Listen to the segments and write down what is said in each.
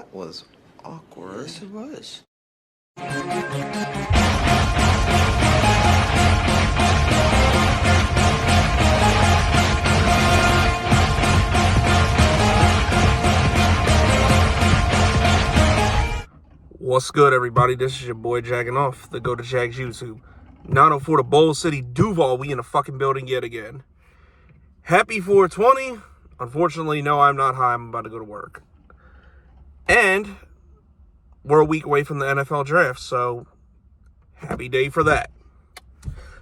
That was awkward. Yes, it was. What's good, everybody? This is your boy Jagging Off, the Go to Jags YouTube. 904 to Bowl City, Duval. We in the fucking building yet again. Happy 420. Unfortunately, no, I'm not high. I'm about to go to work. And we're a week away from the NFL draft, so happy day for that.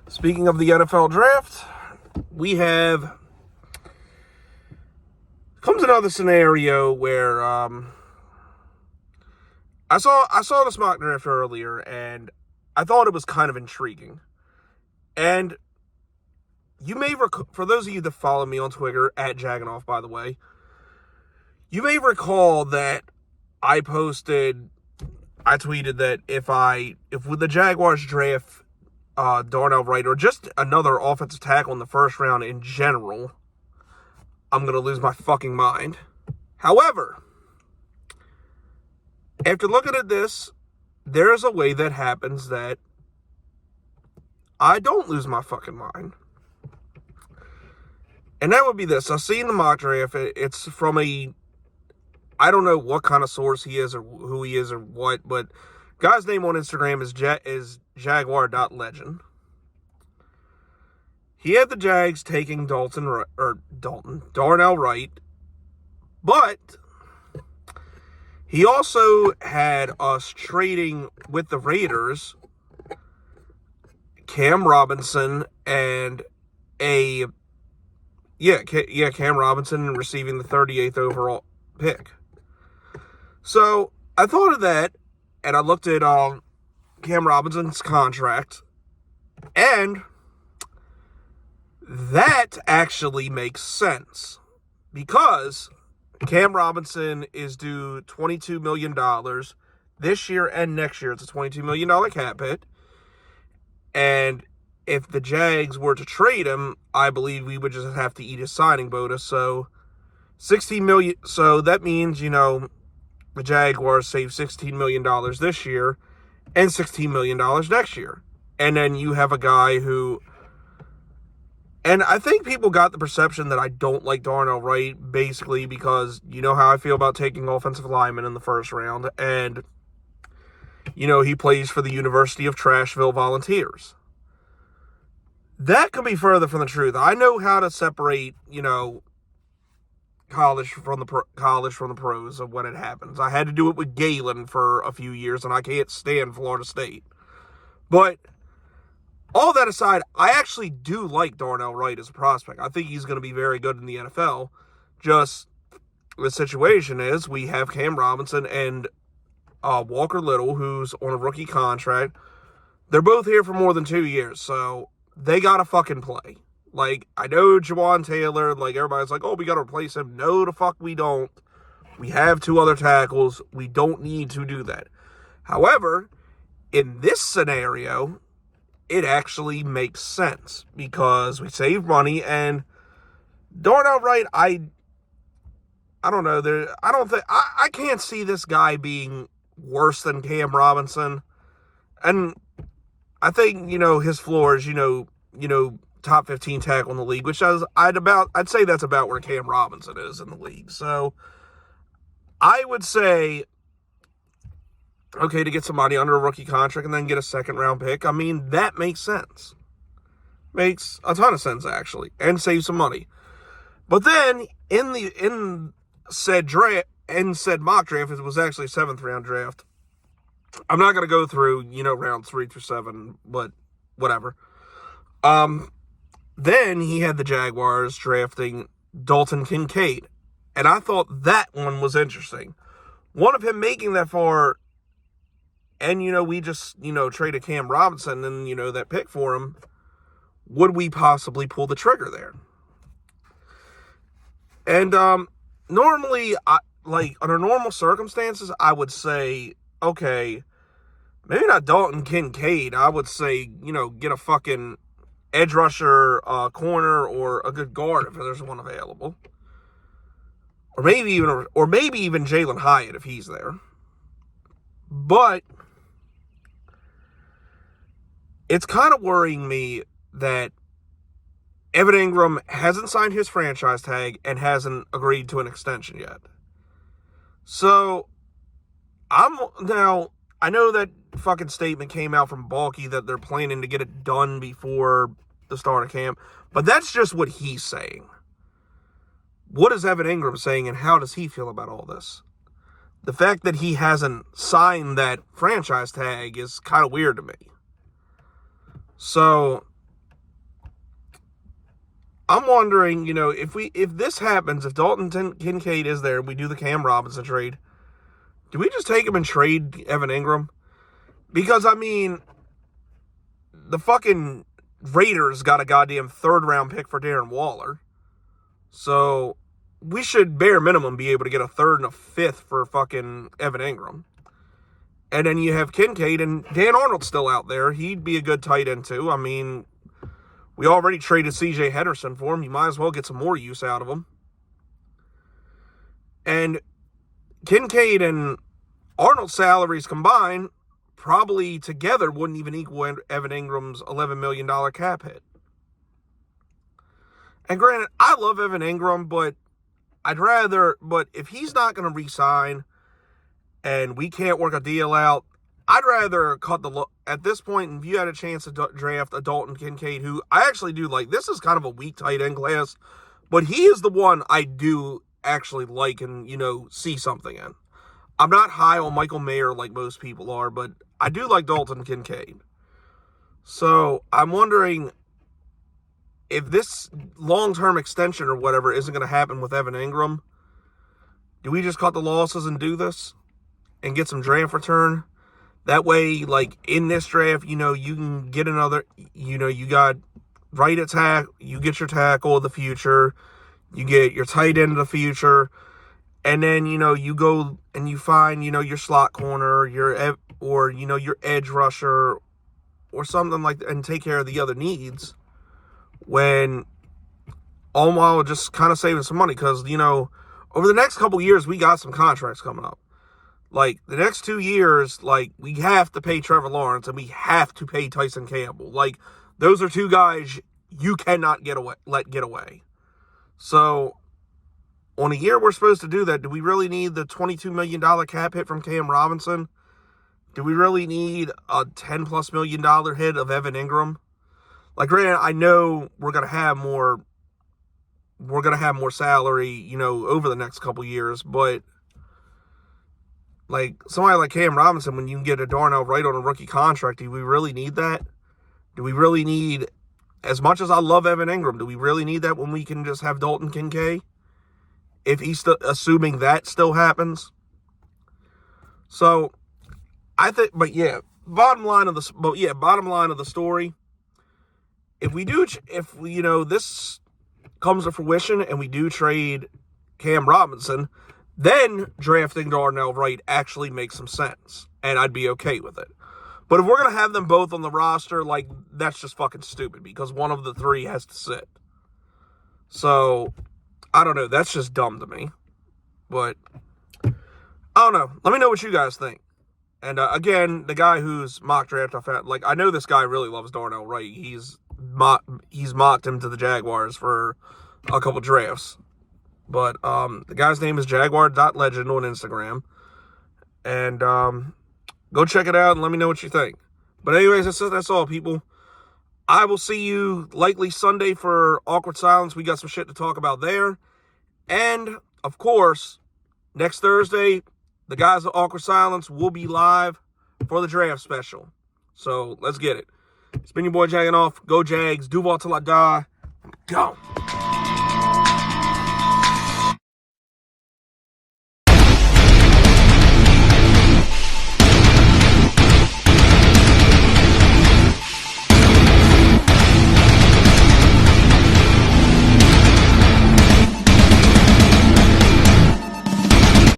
Speaking of the NFL draft, we have... comes another scenario where... I saw this mock draft earlier, and I thought it was kind of intriguing. And you may for those of you that follow me on Twitter, at Jagginoff, by the way, you may recall that I tweeted that if the Jaguars draft Darnell, Wright, or just another offensive tackle in the first round in general, I'm going to lose my fucking mind. However, after looking at this, there is a way that happens that I don't lose my fucking mind. And that would be this. I've seen the mock draft. It's from I don't know what kind of source he is or who he is or what, but guy's name on Instagram is Jaguar.legend. He had the Jags taking Darnell Wright, but he also had us trading with the Raiders Cam Robinson and Cam Robinson receiving the 38th overall pick. So I thought of that, and I looked at Cam Robinson's contract, and that actually makes sense because Cam Robinson is due $22 million this year and next year. It's a $22 million cap hit. And if the Jags were to trade him, I believe we would just have to eat his signing bonus. So $16 million. So that means, the Jaguars save $16 million this year and $16 million next year. And then you have a guy who... And I think people got the perception that I don't like Darnell Wright, basically because you know how I feel about taking offensive linemen in the first round. And, he plays for the University of Trashville Volunteers. That could be further from the truth. I know how to separate, college from the pros of when it happens. I had to do it with Galen for a few years, and I can't stand Florida State. But all that aside, I actually do like Darnell Wright as a prospect. I think he's going to be very good in the NFL. Just the situation is we have Cam Robinson and Walker Little, who's on a rookie contract. They're both here for more than 2 years, so they got to fucking play. Like, I know Jawan Taylor, everybody's like, oh, we got to replace him. No, the fuck we don't. We have 2 other tackles. We don't need to do that. However, in this scenario, it actually makes sense because we save money, and Darnell Wright, I don't know. I can't see this guy being worse than Cam Robinson. And I think, his floor is, top 15 tackle in the league, which I'd say that's about where Cam Robinson is in the league. So I would say, okay, to get some money under a rookie contract and then get a second round pick, I mean, that makes sense. Makes a ton of sense, actually, and save some money. But then in said mock draft, it was actually a 7th round draft. I'm not going to go through, rounds 3 through 7, but whatever. Then he had the Jaguars drafting Dalton Kincaid. And I thought that one was interesting. One of him making that far, and, we just, traded Cam Robinson and, that pick for him. Would we possibly pull the trigger there? And normally, under normal circumstances, I would say, okay, maybe not Dalton Kincaid. I would say, get a fucking edge rusher, corner, or a good guard if there's one available. Or maybe even Jalen Hyatt if he's there. But it's kind of worrying me that Evan Ingram hasn't signed his franchise tag and hasn't agreed to an extension yet. So, I know that fucking statement came out from Balky that they're planning to get it done before the start of camp, but that's just what he's saying. What is Evan Ingram saying, and how does he feel about all this? The fact that he hasn't signed that franchise tag is kind of weird to me. So, I'm wondering, if this happens, if Dalton Kincaid is there, we do the Cam Robinson trade, do we just take him and trade Evan Ingram? Because, the fucking Raiders got a goddamn third-round pick for Darren Waller. So, we should bare minimum be able to get a third and a fifth for fucking Evan Ingram. And then you have Kincaid, and Dan Arnold's still out there. He'd be a good tight end, too. We already traded C.J. Henderson for him. You might as well get some more use out of him. And Kincaid and Arnold's salaries combined probably together wouldn't even equal Evan Ingram's $11 million cap hit. And granted, I love Evan Ingram, but if he's not going to re-sign and we can't work a deal out, I'd rather at this point, if you had a chance to draft a Dalton Kincaid, who I actually do like, this is kind of a weak tight end class, but he is the one I do actually like and, see something in. I'm not high on Michael Mayer like most people are, but I do like Dalton Kincaid. So I'm wondering if this long-term extension or whatever isn't going to happen with Evan Ingram, do we just cut the losses and do this and get some draft return? That way, in this draft, you can get another, you got Wright at tackle, you get your tackle of the future, you get your tight end of the future, and then, you go and you find, your slot corner, your edge rusher, or something like that, and take care of the other needs, when all while just kind of saving some money, because, over the next couple years, we got some contracts coming up. The next 2 years, we have to pay Trevor Lawrence and we have to pay Tyson Campbell. Those are two guys you cannot let get away. So, on a year we're supposed to do that, do we really need the $22 million cap hit from Cam Robinson? Do we really need a $10+ million hit of Evan Ingram? Granted, I know we're going to have more salary, over the next couple years, but somebody like Cam Robinson, when you can get a Darnell Wright on a rookie contract, do we really need that? Do we really need, as much as I love Evan Ingram, do we really need that when we can just have Dalton Kincaid? If he's still, assuming that still happens. So, I think, bottom line of the story, if this comes to fruition and we do trade Cam Robinson, then drafting Darnell Wright actually makes some sense, and I'd be okay with it. But if we're going to have them both on the roster, that's just fucking stupid, because one of the three has to sit. So, I don't know, that's just dumb to me. But, I don't know, let me know what you guys think. And, again, the guy who's mock draft, I know this guy really loves Darnell Wright. He's mocked him to the Jaguars for a couple drafts. But the guy's name is Jaguar.legend on Instagram. And go check it out and let me know what you think. But anyways, that's all, people. I will see you likely Sunday for Awkward Silence. We got some shit to talk about there. And, of course, next Thursday, the guys at Awkward Silence will be live for the draft special. So, let's get it. It's been your boy Jagging Off. Go Jags. Duval till I die. Go.